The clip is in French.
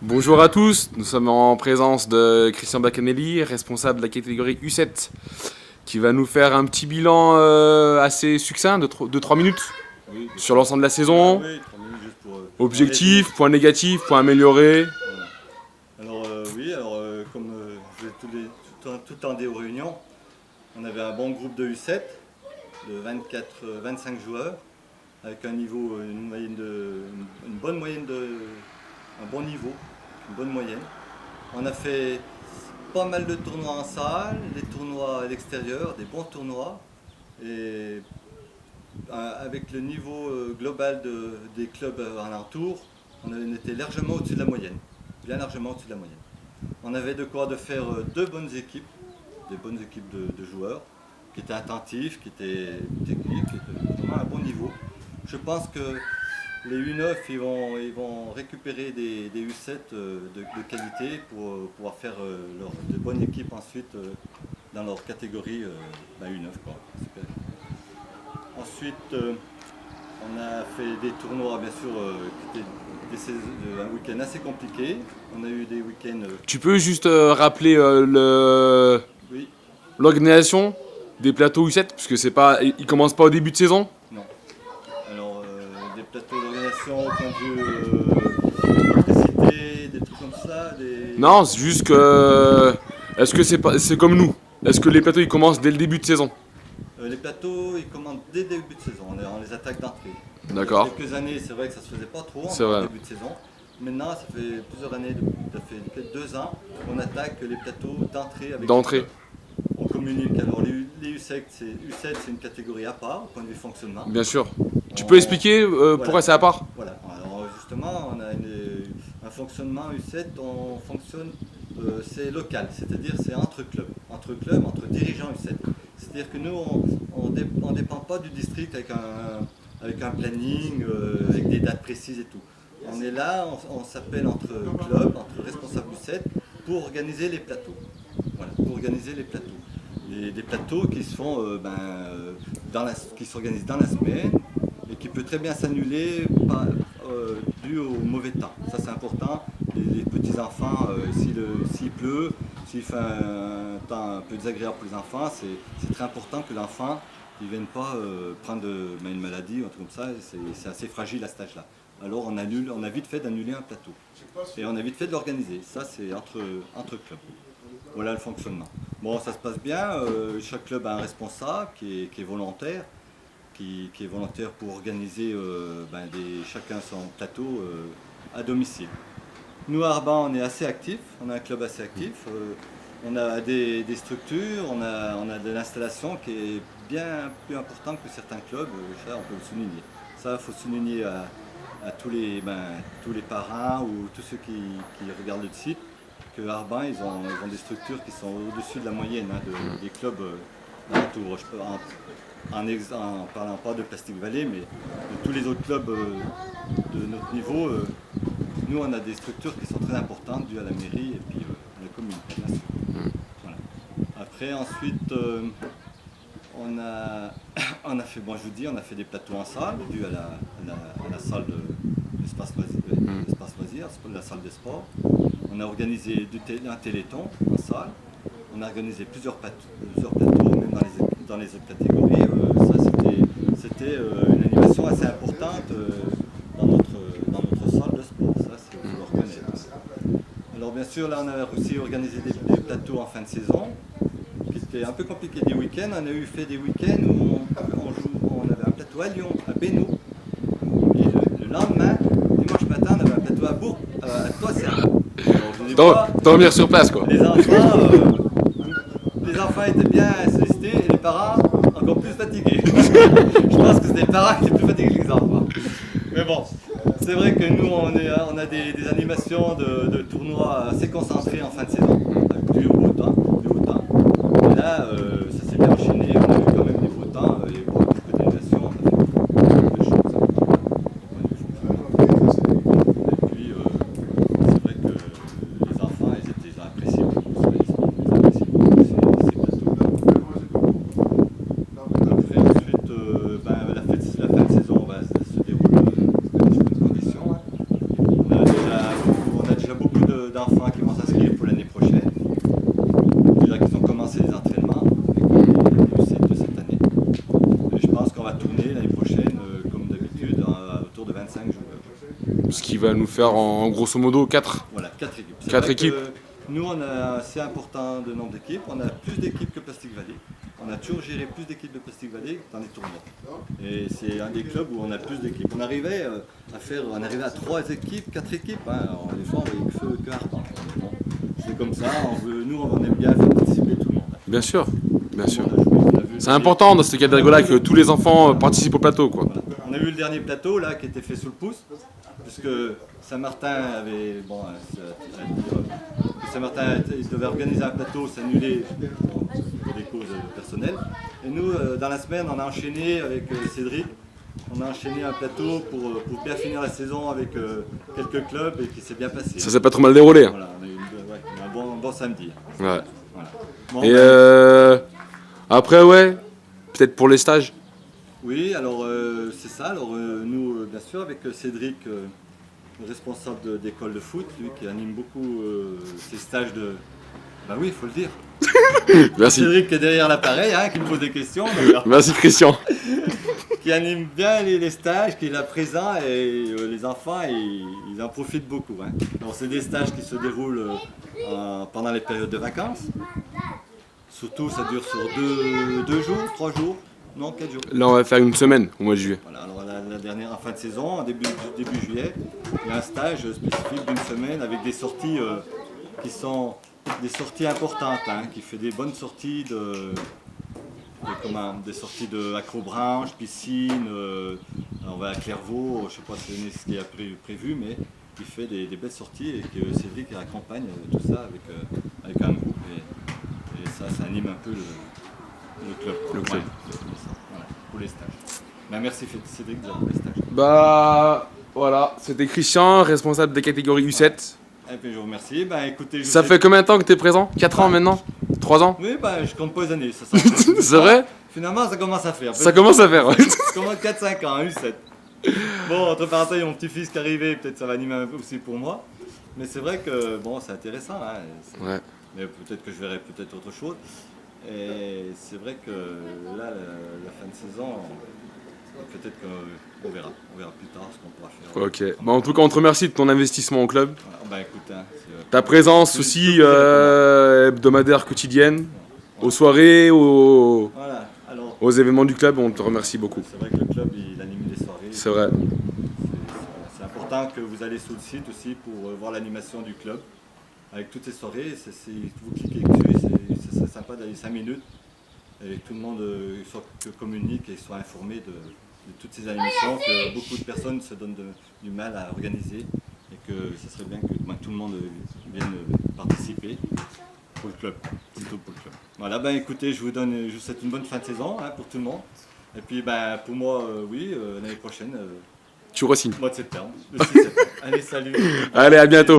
Bonjour à tous, nous sommes en présence de Christian Bacanelli, responsable de la catégorie U7, qui va nous faire un petit bilan assez succinct de 3 minutes Oui, sur l'ensemble de la saison. oui, 3 minutes juste pour. Objectifs, points négatifs, points améliorés. Voilà. Alors, comme je l'ai tout en des réunions, on avait un bon groupe de U7 de 25 joueurs avec un niveau, une bonne moyenne un bon niveau, une bonne moyenne. On a fait pas mal de tournois en salle, des tournois à l'extérieur, des bons tournois. Et avec le niveau global des clubs alentours, on était largement au-dessus de la moyenne, bien largement au-dessus de la moyenne. On avait de quoi de faire deux bonnes équipes, des bonnes équipes de joueurs, qui étaient attentifs, qui étaient techniques, qui étaient vraiment à un bon niveau. Je pense que les U9 ils vont récupérer des U7 de qualité pour pouvoir faire de bonnes équipes ensuite dans leur catégorie U9. Quoi. Super. Ensuite, on a fait des tournois, bien sûr, qui étaient un week-end assez compliqué. On a eu des week-ends. Tu peux juste rappeler Oui, l'organisation des plateaux U7, parce que ils commencent pas au début de saison. non. Alors, des plateaux d'organisation, au point de vue électricité, des trucs comme ça. Non, c'est juste que... Est-ce que c'est comme nous? Est-ce que les plateaux ils commencent dès le début de saison? Les plateaux, ils commandent dès le début de saison. On les attaque d'entrée. D'accord. Il y a quelques années, c'est vrai que ça se faisait pas trop C'est en vrai. début de saison. Maintenant, ça fait plusieurs années, ça fait peut-être 2 ans, qu'on attaque les plateaux d'entrée avec D'entrée. les clubs. On communique. Alors les U7, c'est une catégorie à part, au point de vue fonctionnement. Bien sûr. Tu On- peux expliquer voilà. pourquoi c'est à part? Voilà. Alors justement, on a un fonctionnement U7, on fonctionne, c'est local, c'est-à-dire c'est entre clubs, entre dirigeants U7. C'est-à-dire que nous, on dépend pas du district avec un planning, avec des dates précises et tout. On est là, on s'appelle entre clubs, entre responsables U7 pour organiser les plateaux. Voilà, pour organiser les plateaux. Des plateaux qui se font, qui s'organisent dans la semaine et qui peut très bien s'annuler dû au mauvais temps. Ça c'est important. Les petits enfants, s'il pleut, s'il fait un temps un peu désagréable pour les enfants, c'est très important que l'enfant ne vienne pas prendre une maladie ou un truc comme ça. C'est assez fragile à cet âge-là. Alors on a vite fait d'annuler un plateau. Et on a vite fait de l'organiser. Ça c'est entre clubs. Voilà le fonctionnement. Bon, ça se passe bien. Chaque club a un responsable qui est volontaire, qui est volontaire pour organiser chacun son plateau à domicile. Nous, à Arban, on est assez actifs. On a un club assez actif. On a des structures, on a de l'installation qui est bien plus importante que certains clubs. Ça, on peut le souligner. Ça, il faut souligner à tous les parrains ou tous ceux qui regardent le site que Arban, ils ont des structures qui sont au-dessus de la moyenne des clubs alentours. En parlant pas de Plastic Valley, mais de tous les autres clubs de notre niveau, nous on a des structures qui sont très importantes dues à la mairie et puis à la commune, bien sûr. Voilà. Après, ensuite, on a fait, bon, je vous dis, on a fait des plateaux en salle, dû à la salle de l'espace loisir, la salle des sports. On a organisé un téléthon en salle. On a organisé plusieurs plateaux, même dans les autres catégories. C'était une animation assez importante dans notre salle de sport. Ça, c'est faut le reconnaître. Alors bien sûr, là, on a aussi organisé des plateaux en fin de saison, qui était un peu compliqué des week-ends. On a fait des week-ends où on avait un plateau à Lyon, à Bénaud. Et le lendemain, dimanche matin, on avait un plateau à Bourg, à Toisserne. Dormir sur place, quoi. Les enfants étaient bien sollicités et les parents encore plus fatigués. Je pense que c'est les parents qui étaient plus fatigués que les enfants. Mais bon, c'est vrai que nous on a des animations de tournois assez concentrés en fin de saison, avec du haut temps. Et là, ça s'est bien enchaîné, on a eu quand même des beaux temps, il y a eu beaucoup d'animations, on a fait beaucoup de choses. Et puis, c'est vrai que les enfants, ils ont apprécié beaucoup ça, ils apprécient beaucoup ces plateaux. Après, ensuite, la fin de saison se déroule dans de bonnes conditions. d'enfants qui vont s'inscrire pour l'année prochaine. Déjà qu'ils ont commencé les entraînements avec les U7 de cette année. Et je pense qu'on va tourner l'année prochaine, comme d'habitude, autour de 25 joueurs. Ce qui va nous faire en grosso modo 4. Voilà, 4 équipes. C'est 4 vrai équipes. que nous, on a assez important de nombre d'équipes. On a plus d'équipes que Plastic Valley. On a toujours géré plus d'équipes de Plastic Valley dans les tournois. Et c'est un des clubs où on a plus d'équipes. On arrivait à 3 équipes, 4 équipes. Hein. Alors, des fois, on voyait que Arpan. Bon, c'est comme ça. Nous, on aime bien faire participer tout le monde. Bien sûr, bien sûr. On a vu C'est important dans ce catégorie-là que tous les enfants participent au plateau, quoi. Voilà. On a vu le dernier plateau là qui était fait sous le pouce, puisque Saint-Martin avait Saint-Martin il devait organiser un plateau, s'annuler pour des causes personnelles. Et nous, dans la semaine, on a enchaîné avec Cédric. On a enchaîné un plateau pour bien finir la saison avec quelques clubs et qui s'est bien passé. Ça s'est pas trop mal déroulé. Voilà, on a eu un bon samedi. Ouais. Voilà. Bon, Et après, ouais, peut-être pour les stages. Oui, alors c'est ça. Alors nous, bien sûr, avec Cédric, le responsable d'école de foot, lui qui anime beaucoup ces stages de... Bah oui, il faut le dire. Merci. Cédric qui est derrière l'appareil, hein, qui me pose des questions, d'ailleurs. Merci Christian. Qui anime bien les stages, qui est là présent et les enfants, ils en profitent beaucoup. Hein. Alors c'est des stages qui se déroulent pendant les périodes de vacances. Surtout, ça dure sur 2 jours, 3 jours. Non, 4 jours. Là, on va faire une semaine au mois de juillet. Voilà, alors la dernière, en fin de saison, en début juillet, il y a un stage spécifique d'une semaine avec des sorties qui sont des sorties importantes, hein, qui fait des bonnes sorties des sorties de acrobranche, piscine, on va à Clairvaux, je ne sais pas si c'est ce qui est prévu, mais il fait des belles sorties et que Cédric accompagne tout ça avec un groupe et ça anime un peu le club. Le club. Ouais, voilà, pour les stages. Ben, merci Cédric pour les stages. Bah voilà, c'était Christian, responsable des catégories U7. Et puis je vous remercie. Ben, écoutez, Ça fait combien de temps que tu es présent? 4 ans maintenant? 3 ans? Oui, ben, je compte pas les années. Ça C'est vrai? Finalement, ça commence à faire. Ça commence à faire, ouais. Ça commence 4-5 ans, U7. Bon, entre parenthèses, il y a mon petit-fils qui est arrivé, peut-être ça va animer un peu aussi pour moi. Mais c'est vrai que bon, c'est intéressant. Hein. Ouais. Mais peut-être que je verrai peut-être autre chose. Et c'est vrai que là, la fin de saison, peut-être qu'on verra. On verra plus tard ce qu'on pourra faire. Ok. Bah, en tout cas, on te remercie de ton investissement au club. Voilà. Ben, écoute, hein, Ta présence aussi hebdomadaire, quotidienne, aux soirées, voilà. Alors, aux événements du club, on te remercie beaucoup. c'est vrai que le club, il anime des soirées. C'est vrai. C'est important que vous allez sur le site aussi pour voir l'animation du club. Avec toutes ces soirées, vous cliquez dessus, c'est sympa d'aller 5 minutes et que tout le monde communique et soit informé de toutes ces animations que beaucoup de personnes se donnent du mal à organiser et que ce serait bien que tout le monde vienne participer pour le club, plutôt pour le club. Voilà, ben écoutez, je vous souhaite une bonne fin de saison hein, pour tout le monde. Et puis ben pour moi, oui, l'année prochaine, Tu re-signes. mois de septembre, le 6 septembre. Allez, salut. Allez, à bientôt.